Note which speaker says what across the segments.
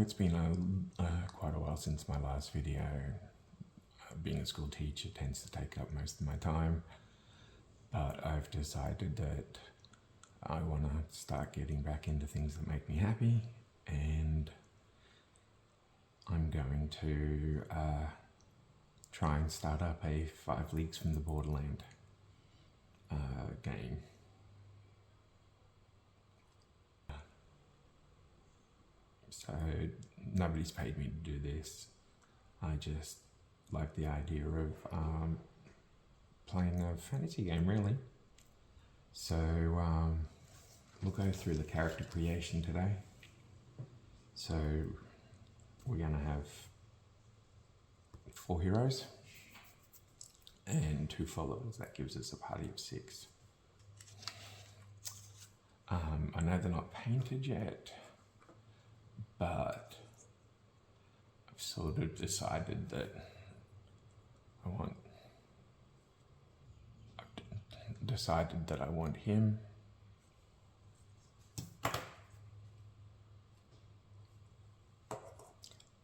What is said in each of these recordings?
Speaker 1: it's been quite a while since my last video. Being a school teacher tends to take up most of my time, but I've decided that I want to start getting back into things that make me happy, and I'm going to try and start up a 5 Leagues from the Borderland game. So nobody's paid me to do this. I just like the idea of playing a fantasy game, really. So we'll go through the character creation today. So we're going to have 4 heroes and 2 followers. That gives us a party of 6. I know they're not painted yet, but I've sort of decided that I want him.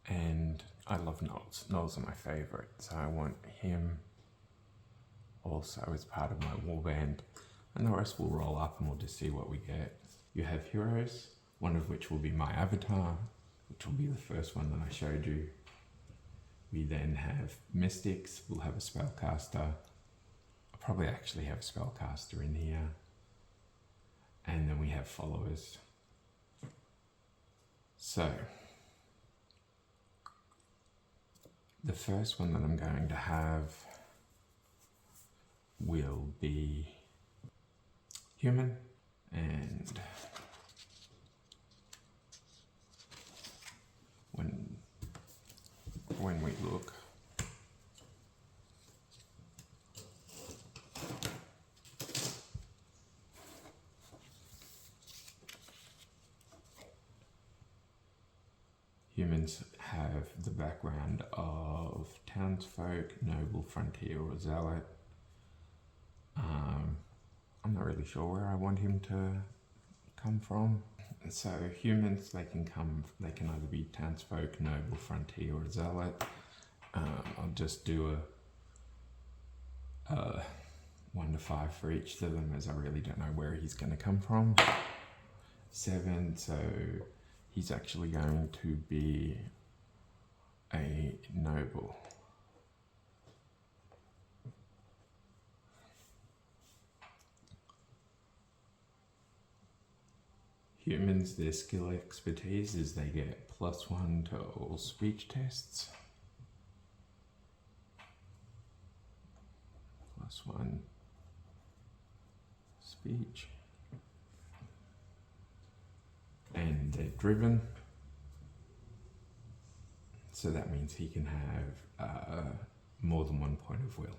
Speaker 1: And I love gnolls. Gnolls are my favourite, so I want him also as part of my warband. And the rest will roll up and we'll just see what we get. You have heroes, one of which will be my avatar, which will be the first one that I showed you. We then have mystics, we'll have a spellcaster. I'll probably actually have a spellcaster in here. And then we have followers. So, the first one that I'm going to have will be human, and when we look, humans have the background of townsfolk, noble, frontier, or zealot. I'm not really sure where I want him to come from. So humans, they can either be townsfolk, noble, frontier, or zealot. I'll just do a 1 to 5 for each of them, as I really don't know where he's going to come from. 7, so he's actually going to be a noble. Humans, their skill expertise is they get +1 to all speech tests. +1 speech. And they're driven. So that means he can have more than 1 point of will.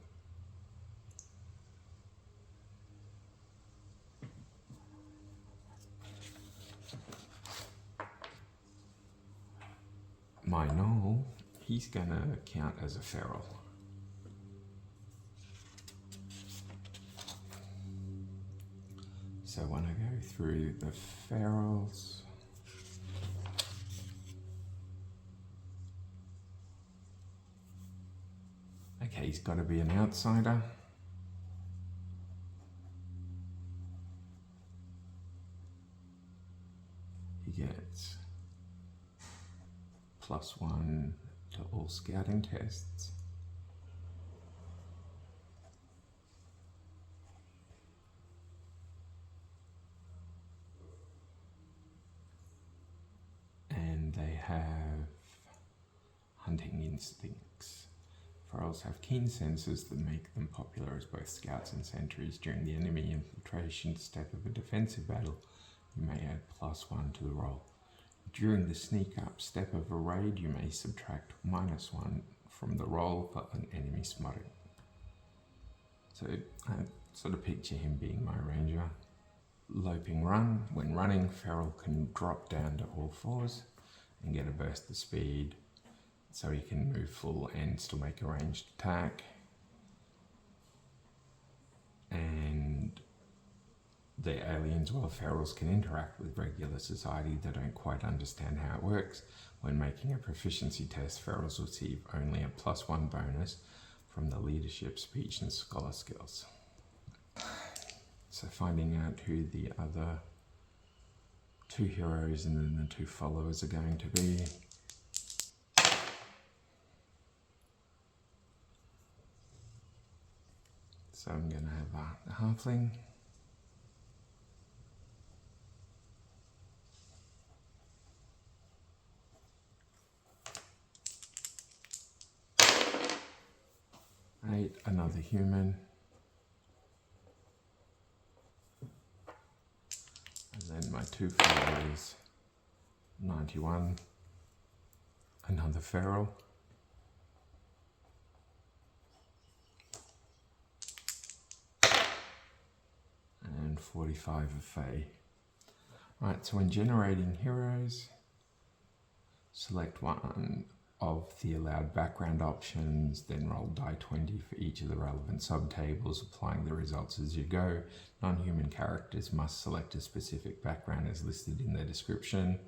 Speaker 1: My gnoll, he's gonna count as a feral. So when I go through the ferals, okay, he's got to be an outsider. He gets +1 to all scouting tests. And they have hunting instincts. Ferals have keen senses that make them popular as both scouts and sentries. During the enemy infiltration step of a defensive battle, you may add +1 to the roll. During the sneak up step of a raid, you may subtract -1 from the roll for an enemy spotted. So I sort of picture him being my ranger. Loping run. When running, feral can drop down to all 4s and get a burst of speed, so he can move full and still make a ranged attack. And the aliens, while ferals can interact with regular society, they don't quite understand how it works. When making a proficiency test, ferals receive only a +1 bonus from the leadership, speech and scholar skills. So finding out who the other 2 heroes and then the 2 followers are going to be. So I'm going to have a halfling. Another human. And then my 2 followers, 91, another feral. And 45 of Fae. Right, so when generating heroes, select one of the allowed background options, then roll die 20 for each of the relevant subtables, applying the results as you go. Non-human characters must select a specific background as listed in their description.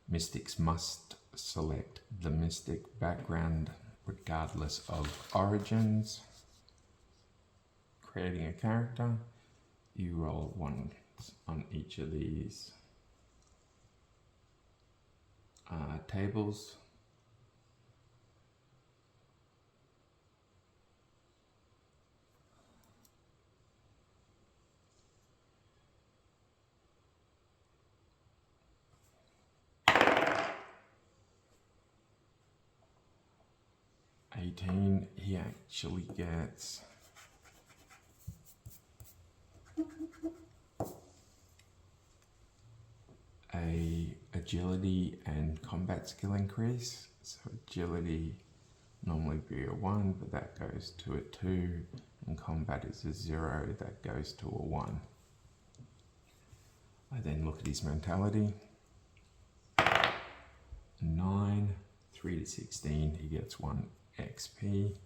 Speaker 1: Mystics must select the mystic background regardless of origins. Creating a character, you roll 1 on each of these tables. He actually gets a agility and combat skill increase. So agility normally be a 1, but that goes to a 2, and combat is a 0, that goes to a 1. I then look at his mentality. 9, 3 to 16, he gets 1 XP.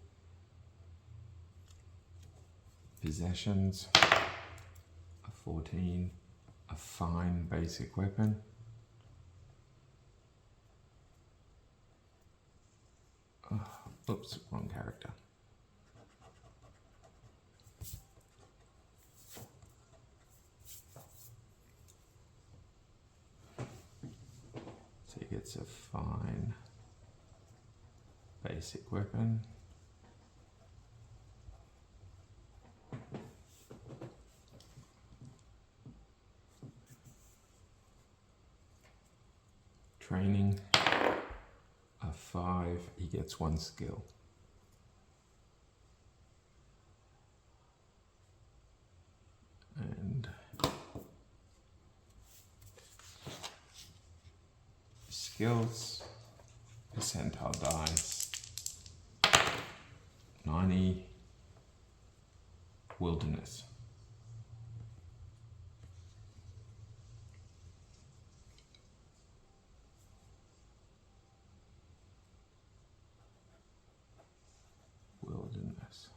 Speaker 1: Possessions, a 14, a fine basic weapon. Oops, wrong character. So he gets a fine basic weapon. Training, a 5, he gets 1 skill. And skills, percentile dice, 90, wilderness. Wilderness.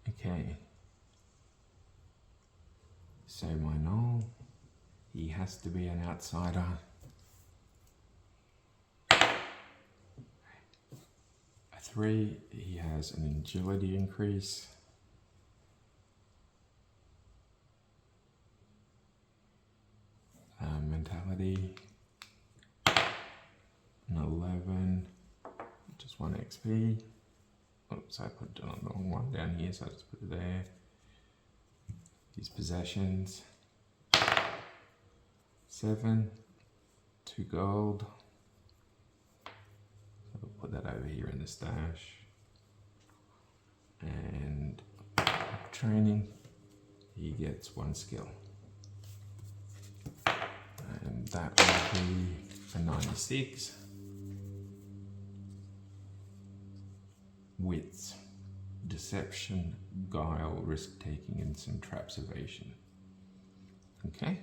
Speaker 1: Okay. So my null, he has to be an outsider. A 3, he has an agility increase. Mentality, an 11, just 1 XP. Oops, I put it on the wrong one down here, so I just put it there. His possessions, 7, 2 gold. So I'll put that over here in the stash. And training, he gets 1 skill. And that will be a 96. Wits, deception, guile, risk-taking, and some traps evasion. Okay.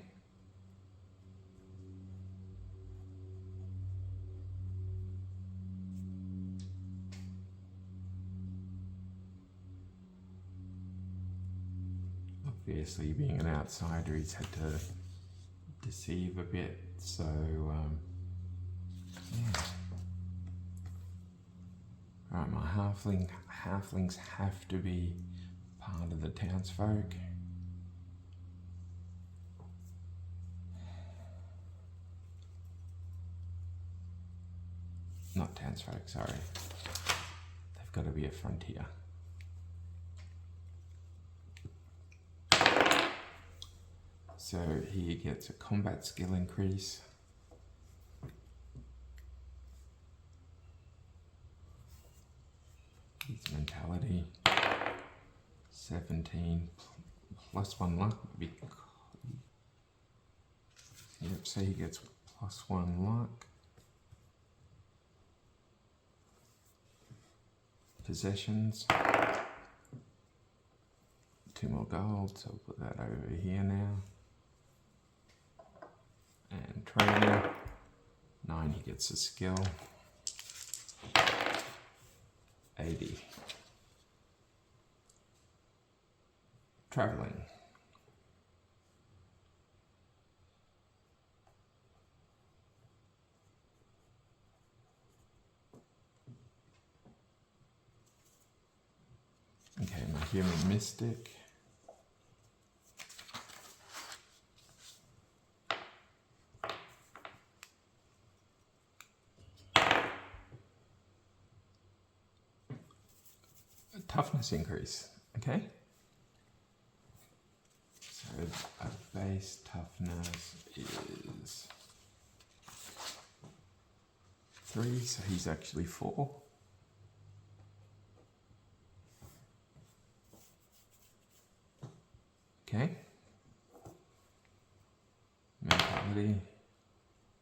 Speaker 1: obviously being an outsider, he's had to deceive a bit, so yeah. Alright, my halflings have to be part of the townsfolk. Not townsfolk, sorry. They've got to be a frontier. So he gets a combat skill increase. His mentality, 17 plus 1 luck. Yep, so he gets plus 1 luck. Possessions, 2 more gold, so I'll put that over here now. And training, 9, he gets a skill. 80. Traveling. Okay, my human mystic. Toughness increase, okay? So a base toughness is 3, so he's actually 4. Okay. Mentality,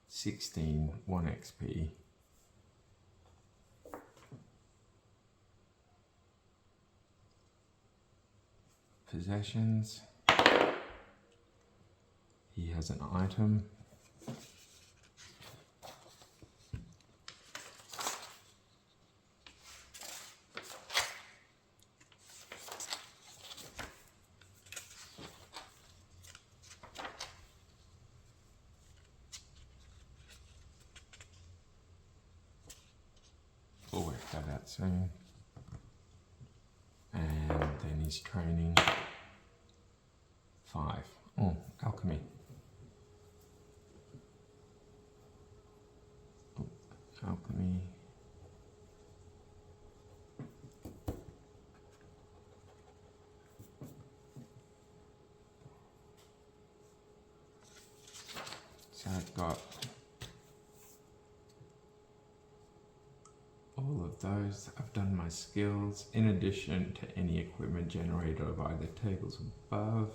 Speaker 1: 16, 1 XP. Possessions, he has an item. We'll work that out soon. And then he's training 5. Oh, alchemy. Oh, alchemy. So I've got all of those. I've done my skills. In addition to any equipment generated by the tables above,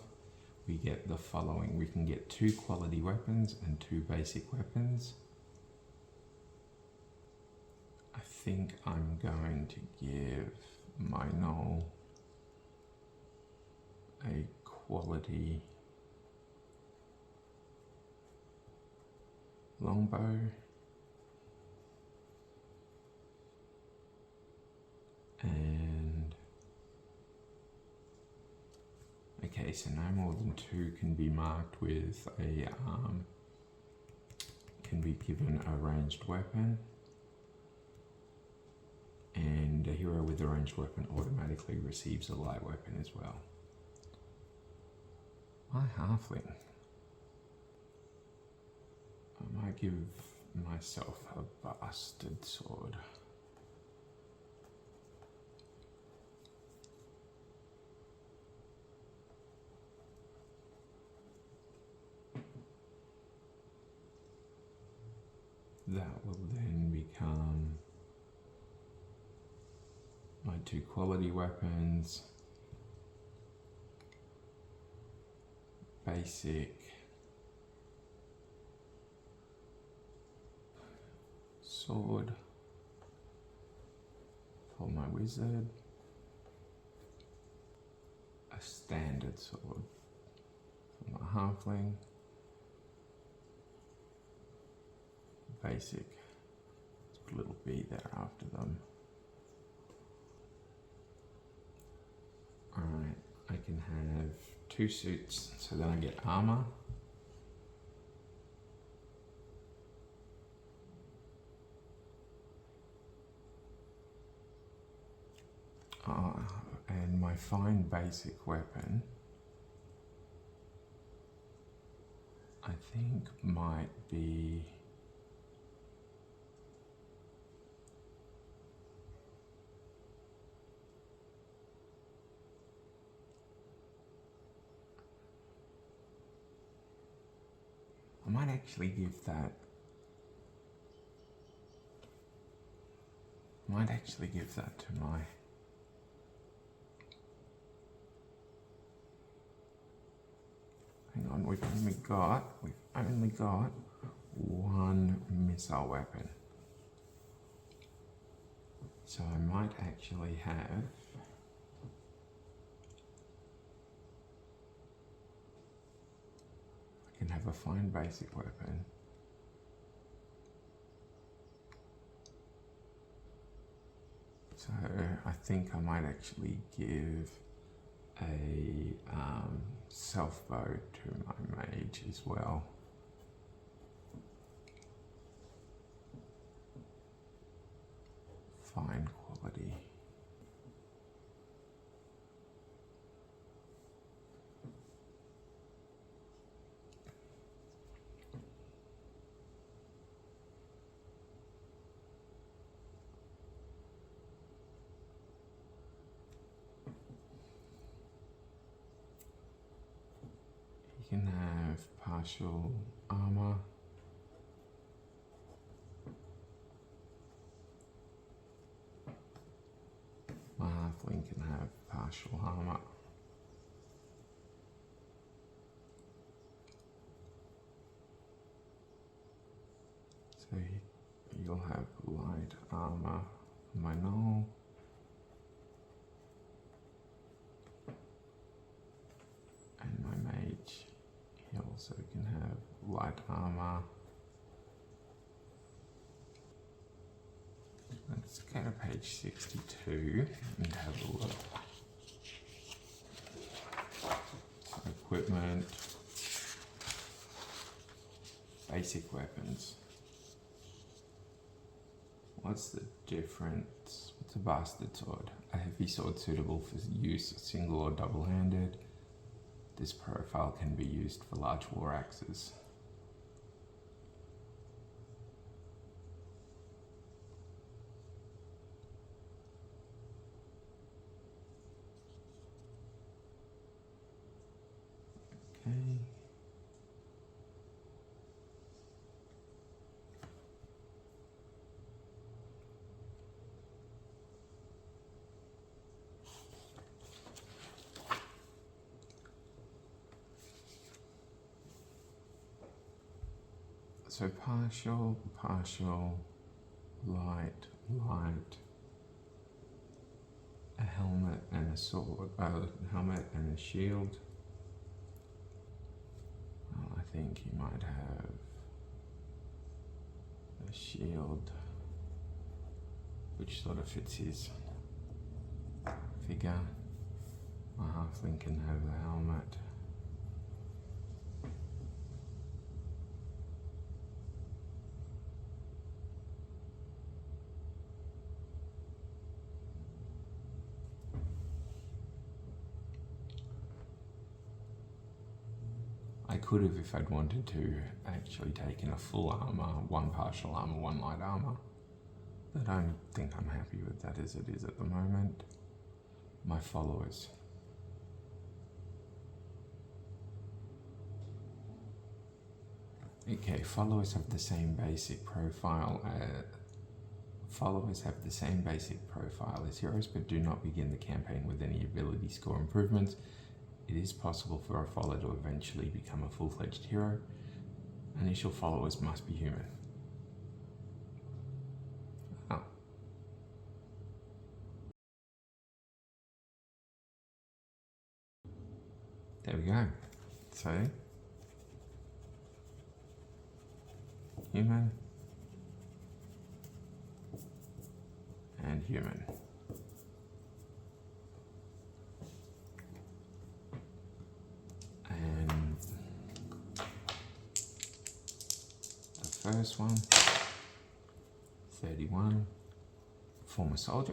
Speaker 1: we get the following. We can get 2 quality weapons and 2 basic weapons. I think I'm going to give my Knoll a quality longbow. And okay, so no more than 2 can be marked with a can be given a ranged weapon, and a hero with a ranged weapon automatically receives a light weapon as well. My halfling, I might give myself a bastard sword. That will then become my 2 quality weapons, basic, sword for my wizard, a standard sword for my halfling, basic, let's put a little B there after them. Alright, I can have 2 suits, so then I get armor. And my fine basic weapon, I think might be I might actually give that to my hang on, we've only got one missile weapon. So I might actually have I can have a fine basic weapon. So I think I might actually give a self bow to my mage as well. Fine quality. You can have partial armor. My halfling can have partial armor. So you'll have light armor for my gnoll. And my mage, he also can have light armor. Let's go to page 62 and have a look. So equipment, basic weapons. What's the difference? What's a bastard sword? A heavy sword suitable for use single or double-handed. This profile can be used for large war axes. Okay. So partial, light, a helmet and a sword, helmet and a shield. Well, I think he might have a shield, which sort of fits his figure. My halfling can have a helmet. I could have, if I'd wanted to, actually taken a full armor, one partial armor, one light armor. But I think I'm happy with that as it is at the moment. My followers. Okay, followers have the same basic profile. Followers have the same basic profile as heroes, but do not begin the campaign with any ability score improvements. It is possible for a follower to eventually become a full-fledged hero. Initial followers must be human. Oh. There we go. So, human and human. first one. 31. Former soldier.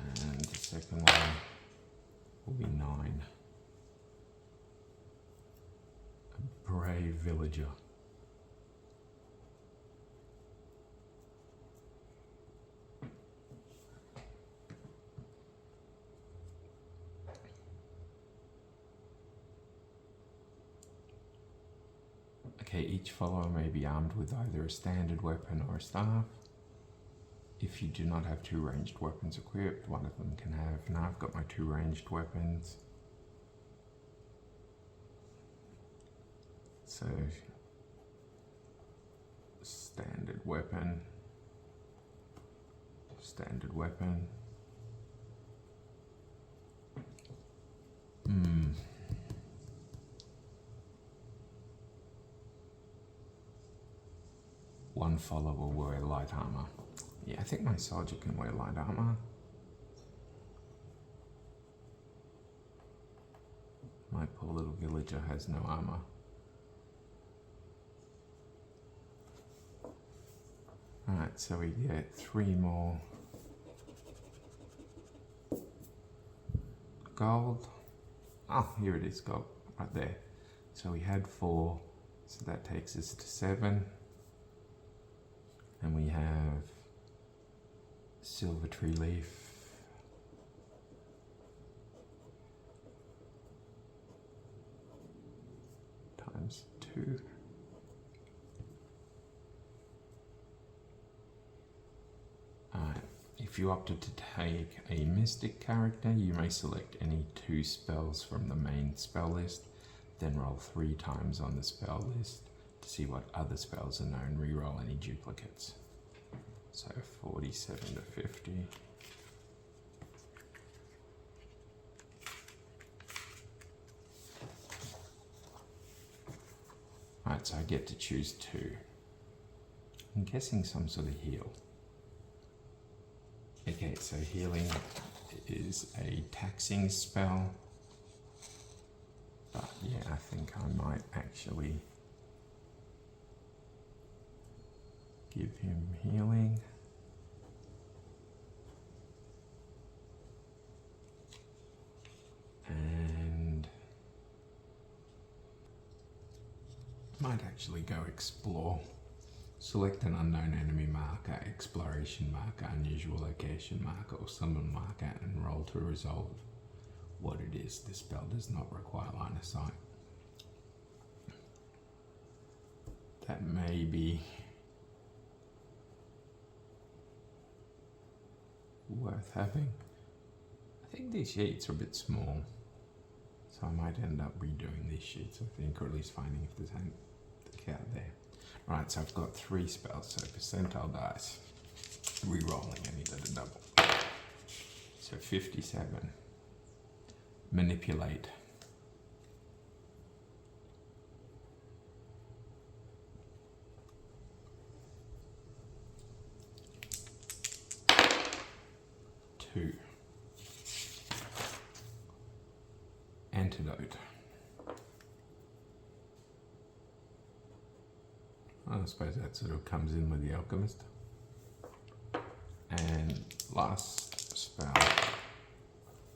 Speaker 1: And the second one will be 9. A brave villager. Okay, each follower may be armed with either a standard weapon or a staff. If you do not have 2 ranged weapons equipped, one of them can have. Now I've got my 2 ranged weapons. So, standard weapon. Standard weapon. One follower will wear light armor. Yeah, I think my soldier can wear light armor. My poor little villager has no armor. Alright, so we get 3 more gold. Oh, here it is, gold, right there. So we had 4, so that takes us to 7. And we have silver tree leaf. Times 2. If you opted to take a mystic character, you may select any 2 spells from the main spell list, then roll 3 times on the spell list to see what other spells are known, reroll any duplicates. So 47 to 50. Right, so I get to choose 2. I'm guessing some sort of heal. Okay, so healing is a taxing spell. But yeah, I think I might actually give him healing. And might actually go explore. Select an unknown enemy marker, exploration marker, unusual location marker, or summon marker and roll to resolve what it is. This spell does not require line of sight. That may be worth having. I think these sheets are a bit small, so I might end up redoing these sheets, I think, or at least finding if there's anything out there. Right, so I've got 3 spells, so percentile dice, re-rolling any that are double. So 57. Manipulate. Two. Antidote. I suppose that sort of comes in with the alchemist. And last spell,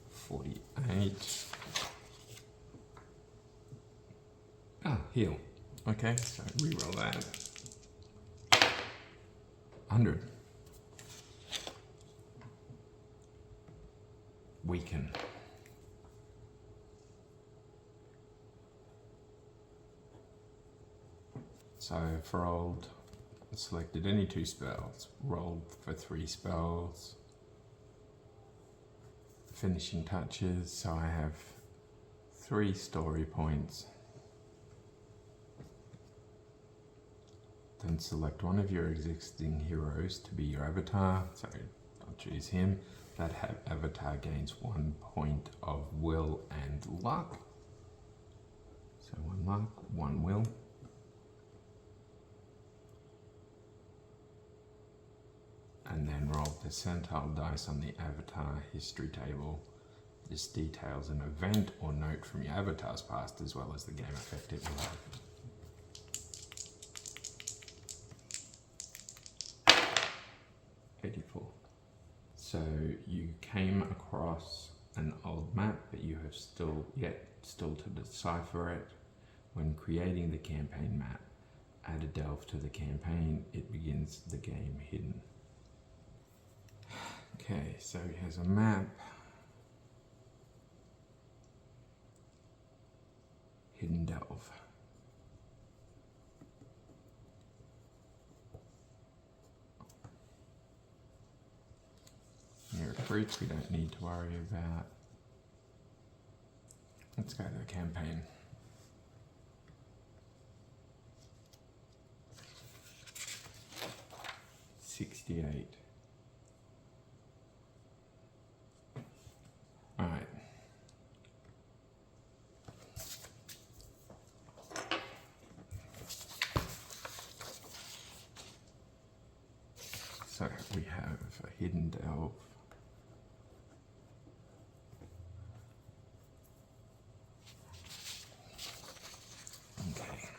Speaker 1: 48. Ah, heal. Okay, so reroll that. 100. Weaken. So I've rolled, selected any 2 spells, rolled for 3 spells, finishing touches, so I have 3 story points. Then select one of your existing heroes to be your avatar, so I'll choose him. That avatar gains 1 point of will and luck. So 1 luck, 1 will. and then roll percentile dice on the avatar history table. This details an event or note from your avatar's past as well as the game effect it will have. 84. So you came across an old map, but you have still to decipher it. When creating the campaign map, add a delve to the campaign. It begins the game hidden. Okay, so here's a map. Hidden delve. Near recruits we don't need to worry about. Let's go to the campaign. $68. Alright. So we have a hidden delve. Okay.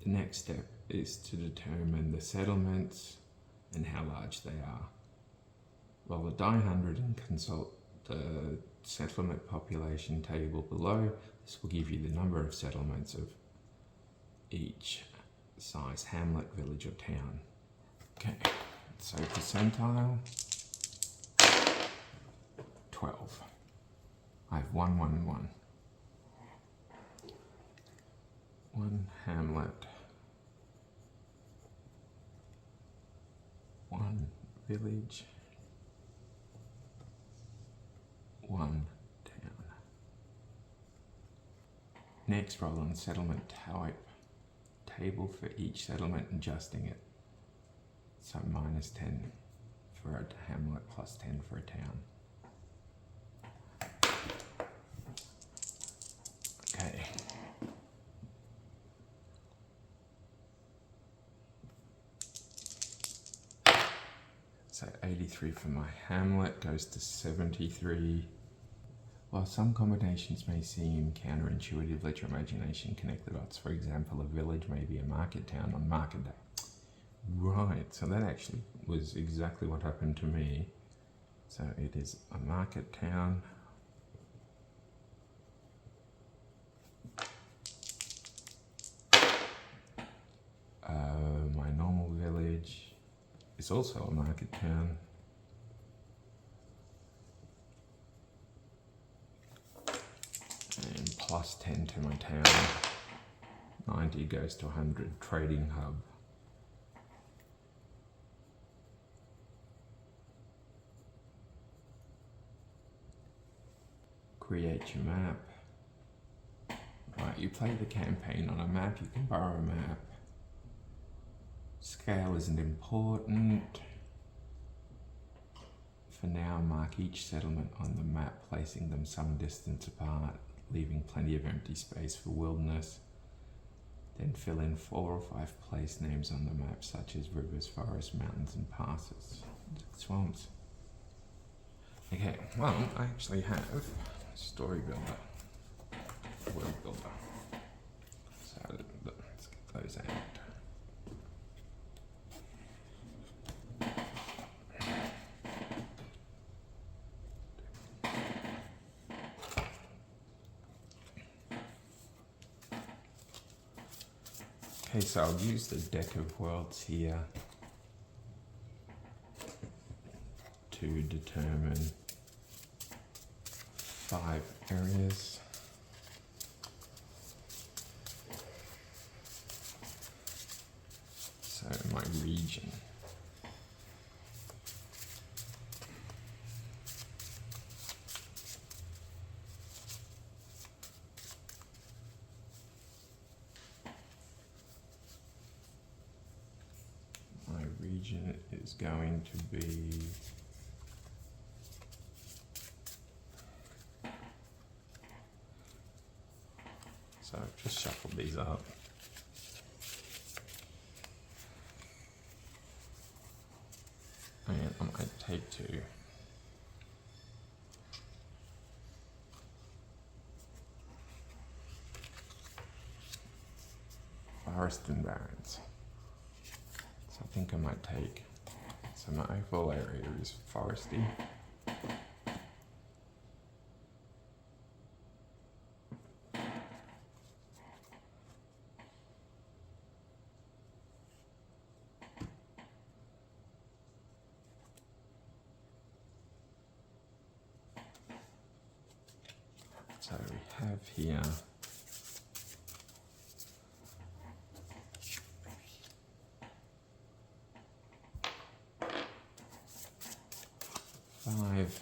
Speaker 1: The next step is to determine the settlements and how large they are. Roll a die 100 and consult the settlement population table below. This will give you the number of settlements of each size hamlet, village or town. Okay, so percentile 12. I have 1, 1 and 1. 1 hamlet, 1 village, 1 town. Next, roll on settlement type table for each settlement, adjusting it. So -10 for a hamlet, +10 for a town. Okay. So 83 for my hamlet goes to 73. While some combinations may seem counterintuitive, let your imagination connect the dots. For example, a village may be a market town on market day. Right, so that actually was exactly what happened to me. So it is a market town. My normal village is also a market town. And +10 to my town. 90 goes to 100, trading hub. Create your map. Right, you play the campaign on a map, you can borrow a map. Scale isn't important. For now, mark each settlement on the map, placing them some distance apart, leaving plenty of empty space for wilderness. Then fill in 4 or 5 place names on the map, such as rivers, forests, mountains, and passes. Swamps. Okay, well, I actually have a story builder, world builder. So let's get those out. Okay, so I'll use the deck of worlds here to determine 5 areas. So my region. Region is going to be so I've just shuffled these up. I might take to Forest and Barrens. So I think I might take, so my overall area is foresty. So we have here five.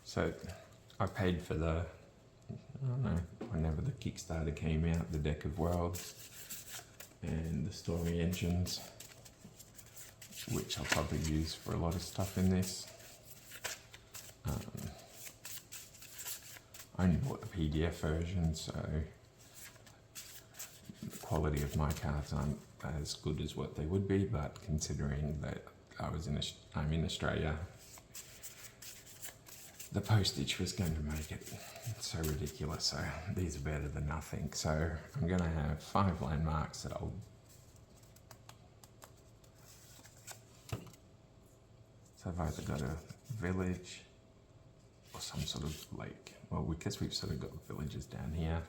Speaker 1: So I paid for the, I don't know, whenever the Kickstarter came out, the Deck of Worlds and the story engines, which I'll probably use for a lot of stuff in this. I only bought the PDF version, so the quality of my cards aren't as good as what they would be, but considering that I'm in Australia, the postage was going to make it so ridiculous, so these are better than nothing. So I'm going to have 5 landmarks that I'll... So I've either got a village or some sort of lake. Well, because we've sort of got villages down here.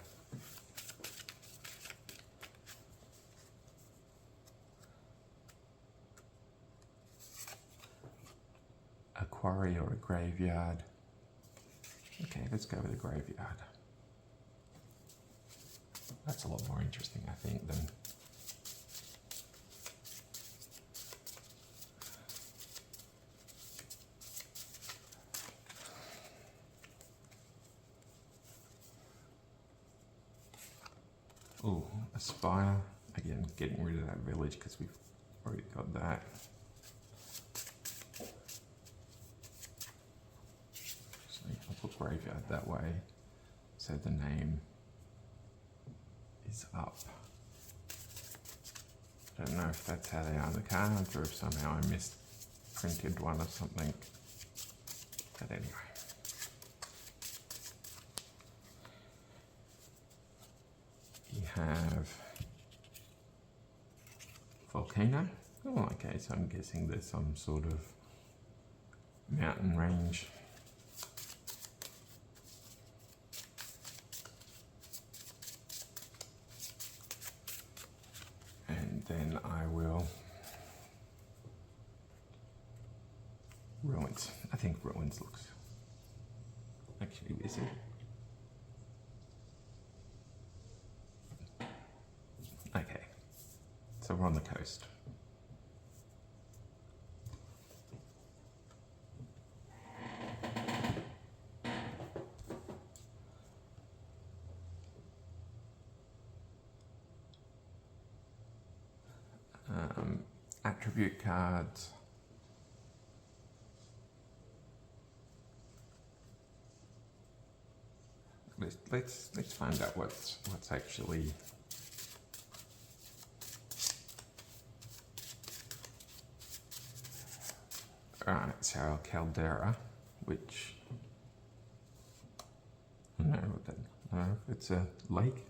Speaker 1: A quarry or a graveyard. Okay, let's go with a graveyard. That's a lot more interesting, I think, than... Oh, a spire. Again, getting rid of that village because we've already got that. So I'll put graveyard that way, so the name is up. I don't know if that's how they are on the cards or if somehow I misprinted one or something. But anyway. You have volcano. Oh, okay, so I'm guessing there's some sort of mountain range. And then I will... Ruins. I think ruins looks... Actually, is it? Okay, so we're on the coast. Attribute cards. Let's find out what's actually... Alright, so Caldera, which... I don't know what that... I don't know if it's a lake.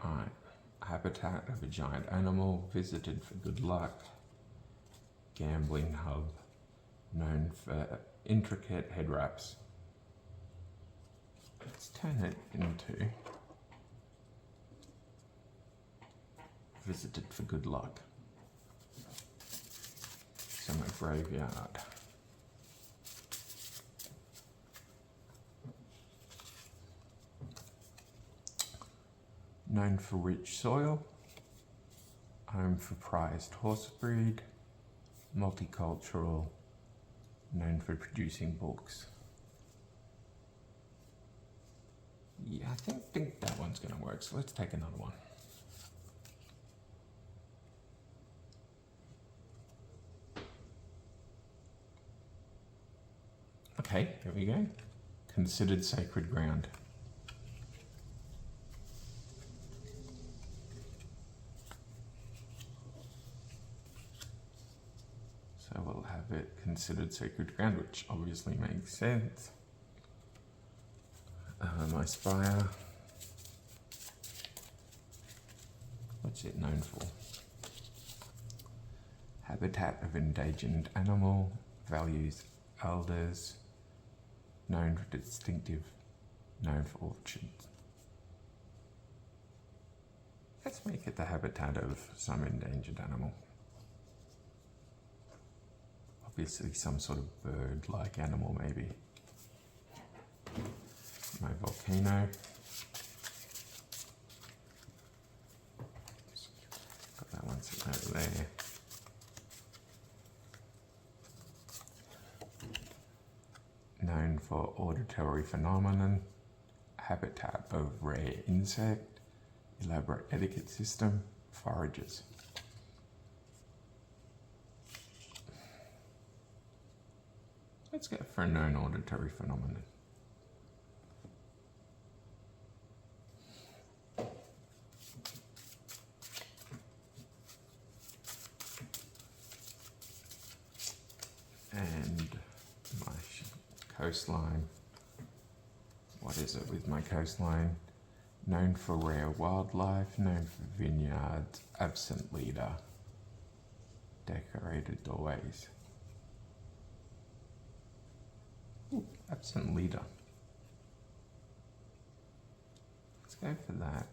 Speaker 1: Alright, habitat of a giant animal, visited for good luck. Gambling hub, known for intricate head wraps. Let's turn it into... Visited for good luck. Summer graveyard. Known for rich soil, home for prized horse breed, multicultural, known for producing books. Yeah, I think that one's gonna work, so let's take another one. Okay, here we go. Considered sacred ground. So we'll have it considered sacred ground, which obviously makes sense. My spire. What's it known for? Habitat of endangered animal, values elders, known for distinctive, known for orchards. Let's make it the habitat of some endangered animal. Obviously some sort of bird-like animal maybe. My volcano. Got that one sitting over there. Known for auditory phenomenon, habitat of rare insect, elaborate etiquette system, forages. Let's go for a known auditory phenomenon. And my coastline. What is it with my coastline? Known for rare wildlife, known for vineyards, absent leader, decorated doorways. Ooh, absent leader. Let's go for that.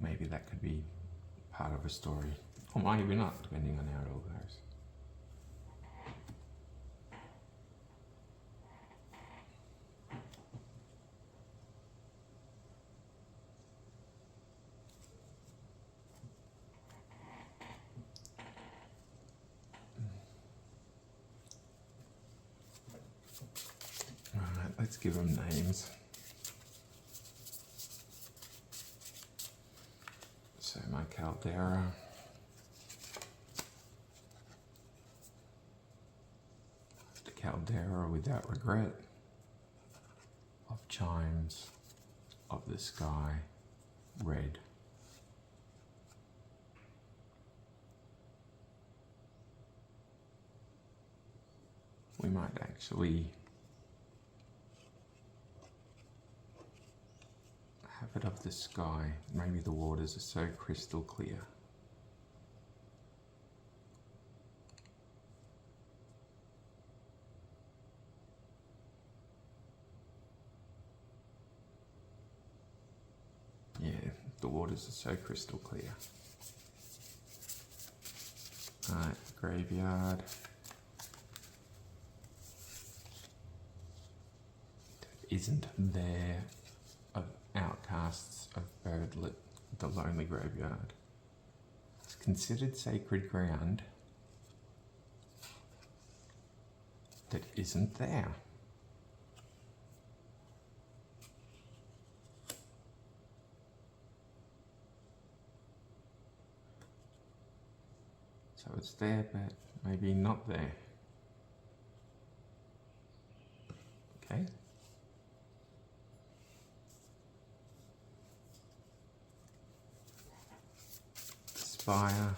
Speaker 1: Maybe that could be part of a story. Or maybe not, depending on how it all goes. Alright, let's give them names. So my caldera. The caldera without regret. Of chimes. Of the sky. Red. We might actually have it of the sky. Maybe the waters are so crystal clear. Yeah, the waters are so crystal clear. Alright, graveyard. Isn't there of outcasts of birdlit, the lonely graveyard. It's considered sacred ground that isn't there. So it's there, but maybe not there. Okay. Spire.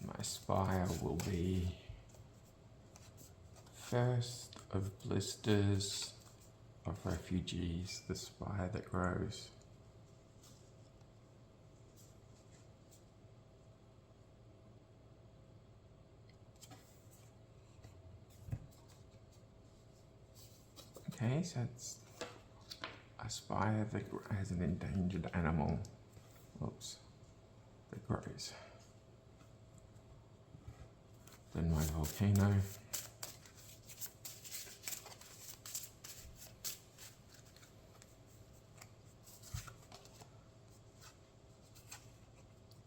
Speaker 1: My spire will be first of blisters of refugees, the spire that grows. Okay, so it's a spire that has an endangered animal. Oops, that grows. Then my volcano.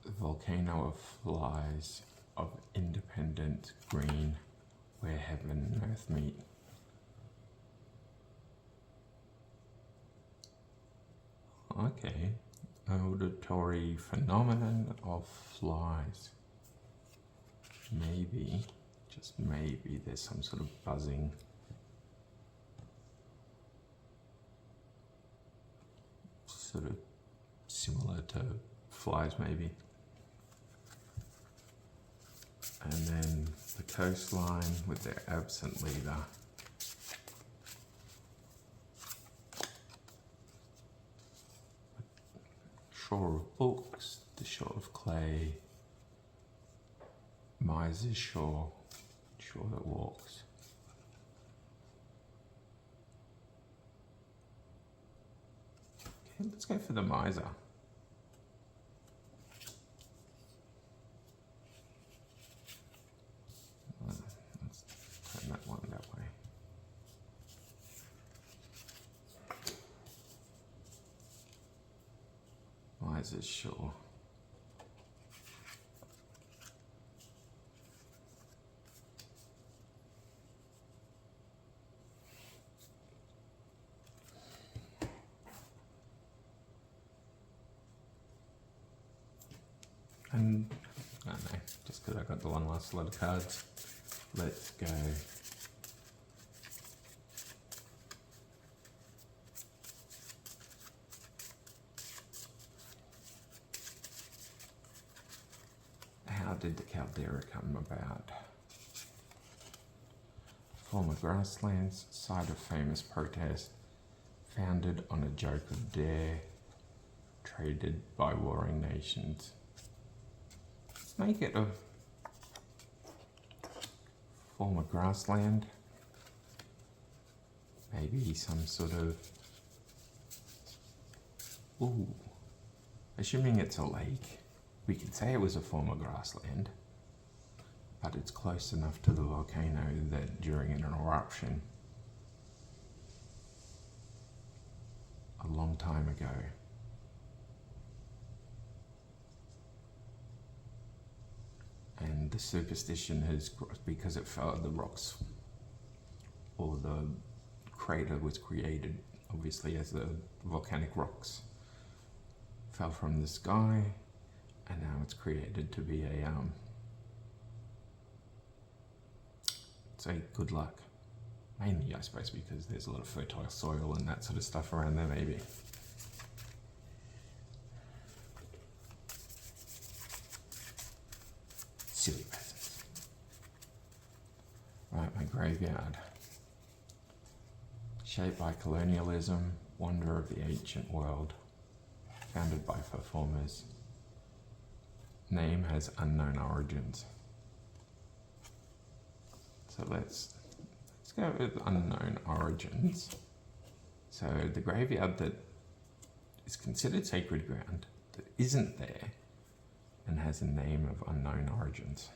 Speaker 1: The volcano of flies of independent green, where heaven and earth meet. Okay, auditory phenomenon of flies. Maybe, just maybe, there's some sort of buzzing. Sort of similar to flies maybe. And then the coastline with their absent leader. Shore of books, the shore of clay, miser's shore, shore that walks. Okay, let's go for the miser. Let's turn that one that way. Miser's shore. And I don't know, just because I got the one last lot of cards, let's go. How did the caldera come about? Former grasslands, site of famous protest, founded on a joke of dare, traded by warring nations. Let's make it a former grassland. Maybe some sort of, ooh, assuming it's a lake, we could say it was a former grassland, but it's close enough to the volcano that during an eruption a long time ago, and the superstition has, because it fell, the rocks or the crater was created obviously as the volcanic rocks fell from the sky, and now it's created to be a say good luck, mainly I suppose because there's a lot of fertile soil and that sort of stuff around there maybe. Silly peasants. Right, my graveyard. Shaped by colonialism, wonder of the ancient world, founded by performers. Name has unknown origins. So let's go with unknown origins. So the graveyard that is considered sacred ground, that isn't there, and has a name of unknown origins.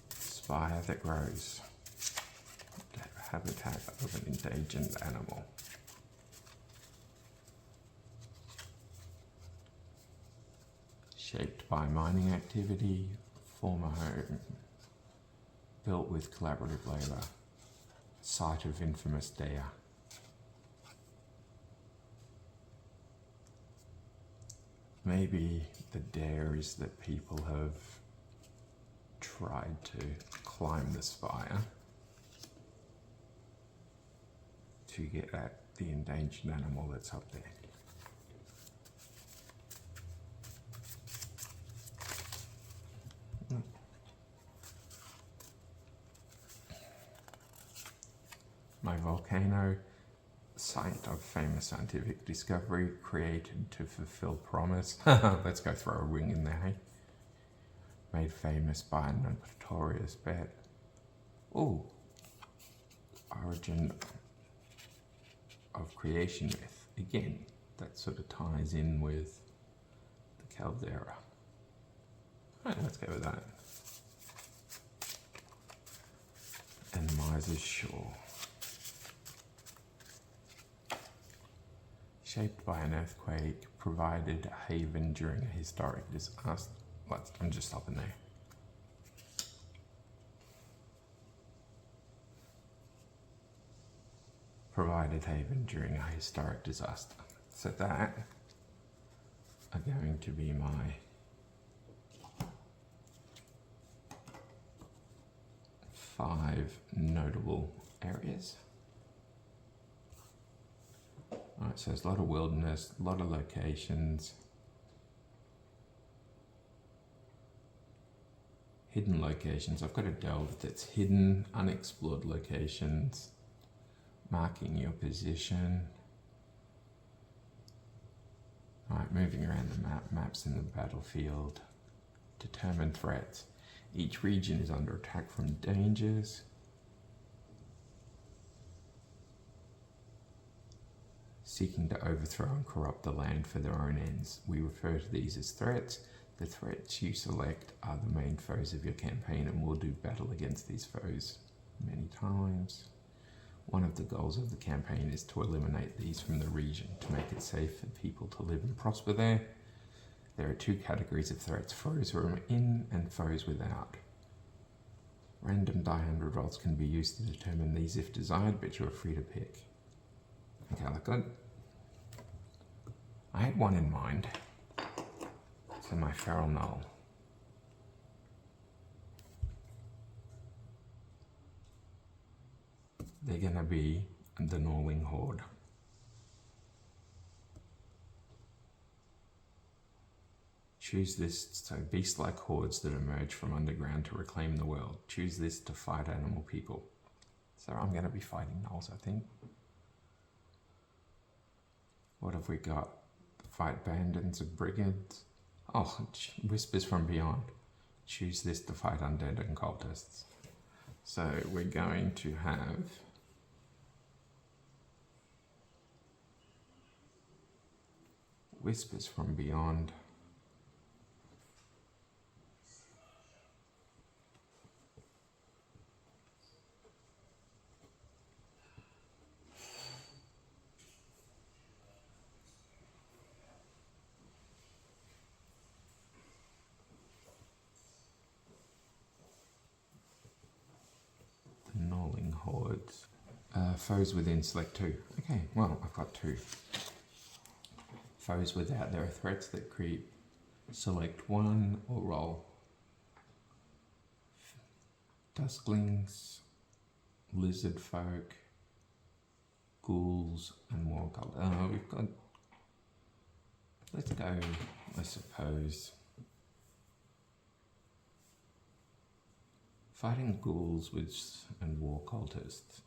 Speaker 1: Spire that grows. Habitat of an endangered animal. Shaped by mining activity, former home. Built with collaborative labour. Site of infamous dare. Maybe the dare is that people have tried to climb the spire to get at the endangered animal that's up there. My volcano, site of famous scientific discovery, created to fulfill promise. Let's go throw a ring in there, hey? Made famous by a notorious bet. Ooh, origin of creation myth. Again, that sort of ties in with the caldera. Alright, let's go with that. And miser's shore. Shaped by an earthquake, provided a haven during a historic disaster. I'm just stopping there. Provided haven during a historic disaster. So that are going to be my 5 notable areas. Right, so there's a lot of wilderness, a lot of locations. Hidden locations. I've got a delve that's hidden, unexplored locations. Marking your position. Right, moving around the map, maps in the battlefield. Determine threats. Each region is under attack from dangers. Seeking to overthrow and corrupt the land for their own ends. We refer to these as threats. The threats you select are the main foes of your campaign, and we'll do battle against these foes many times. One of the goals of the campaign is to eliminate these from the region, to make it safe for people to live and prosper there. There are two categories of threats, foes from in and foes without. Random die 100 rolls can be used to determine these if desired, but you are free to pick. Okay, look good. I had one in mind. So my feral null. They're gonna be the gnawing horde. Choose this, so beast-like hordes that emerge from underground to reclaim the world. Choose this to fight animal people. So I'm gonna be fighting gnolls, I think. What have we got? Fight bandits of brigands. Oh, whispers from beyond. Choose this to fight undead and cultists. So we're going to have whispers from beyond. Gnawing hordes. Foes within, select two. Okay, well, I've got two. Foes without, there are threats that creep. Select one or roll. Dusklings, lizard folk, ghouls, and warcult. We've got. Let's go, I suppose. Fighting ghouls and war cultists.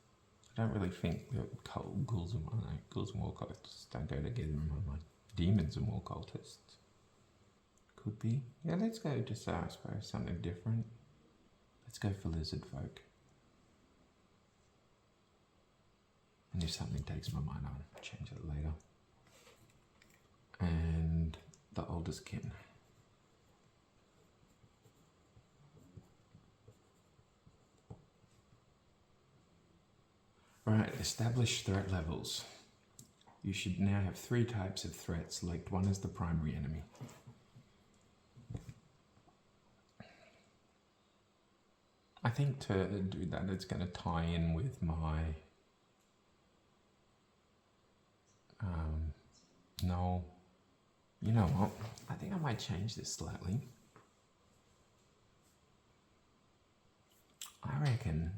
Speaker 1: I don't really think that ghouls and war cultists don't go together in my mind. Demons and war cultists. Could be. Yeah, let's go to, I suppose, something different. Let's go for lizard folk. And if something takes my mind, I'll change it later. And the oldest kin. Right, establish threat levels. You should now have 3 types of threats. Select one as the primary enemy. I think to do that, it's going to tie in with my no. You know what? I think I might change this slightly. I reckon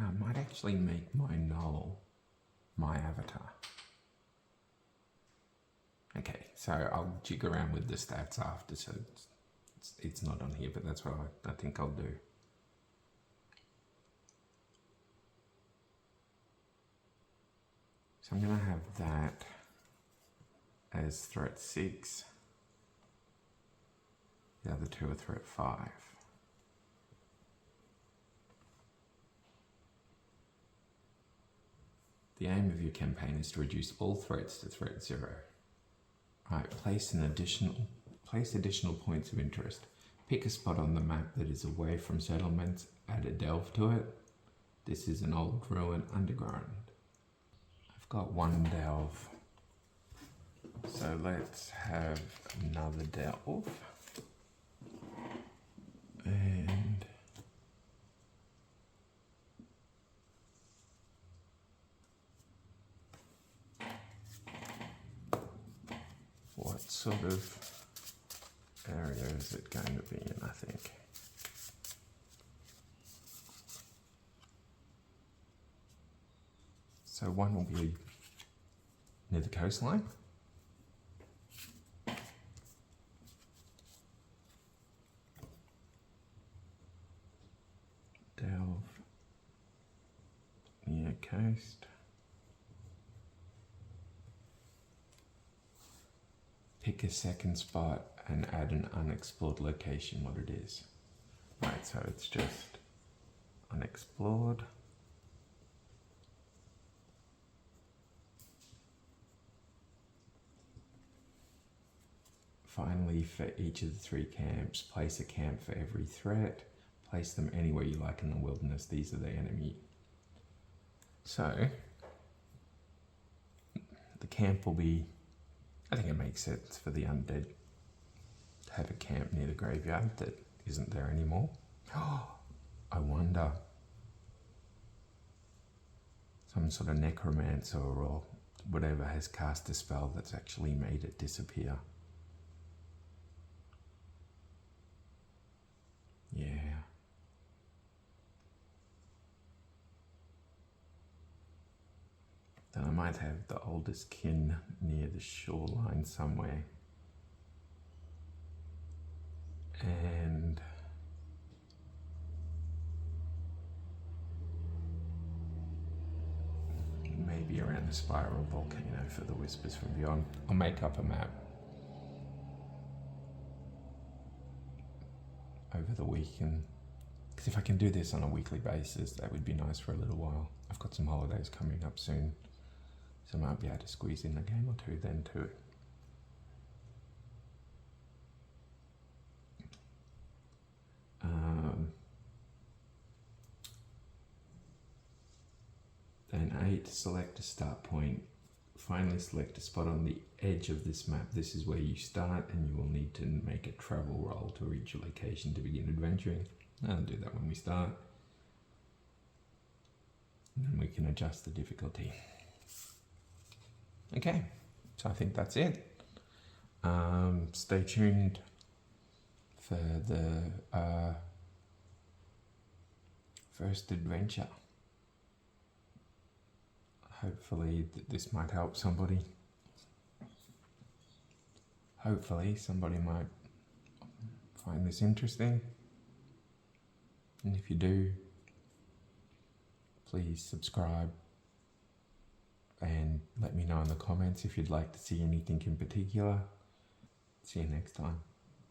Speaker 1: I might actually make my null my avatar. Okay, so I'll jig around with the stats after, so it's not on here, but that's what I think I'll do. So I'm going to have that as threat 6. The other two are threat 5. The aim of your campaign is to reduce all threats to threat 0. Right, place additional points of interest. Pick a spot on the map that is away from settlements, add a delve to it. This is an old ruin underground. I've got one delve. So let's have another delve. And what sort of area is it going to be in, I think? So one will be near the coastline. Delve near coast. Pick a second spot and add an unexplored location, what it is. Right, so it's just unexplored. Finally, for each of the 3 camps, place a camp for every threat. Place them anywhere you like in the wilderness. These are the enemy. So, the camp will be, I think it makes sense for the undead to have a camp near the graveyard that isn't there anymore. Oh, I wonder. Some sort of necromancer or whatever has cast a spell that's actually made it disappear. Yeah. Then I might have the oldest kin near the shoreline somewhere. And maybe around the spiral volcano for the whispers from beyond. I'll make up a map over the weekend, because if I can do this on a weekly basis, that would be nice for a little while. I've got some holidays coming up soon, so I might be able to squeeze in a game or two then too. Then 8, select a start point. Finally select a spot on the edge of this map. This is where you start, and you will need to make a travel roll to reach your location to begin adventuring. I'll do that when we start. And then we can adjust the difficulty. Okay, so I think that's it. Stay tuned for the first adventure. Hopefully this might help somebody. Hopefully somebody might find this interesting. And if you do, please subscribe and let me know in the comments if you'd like to see anything in particular. See you next time.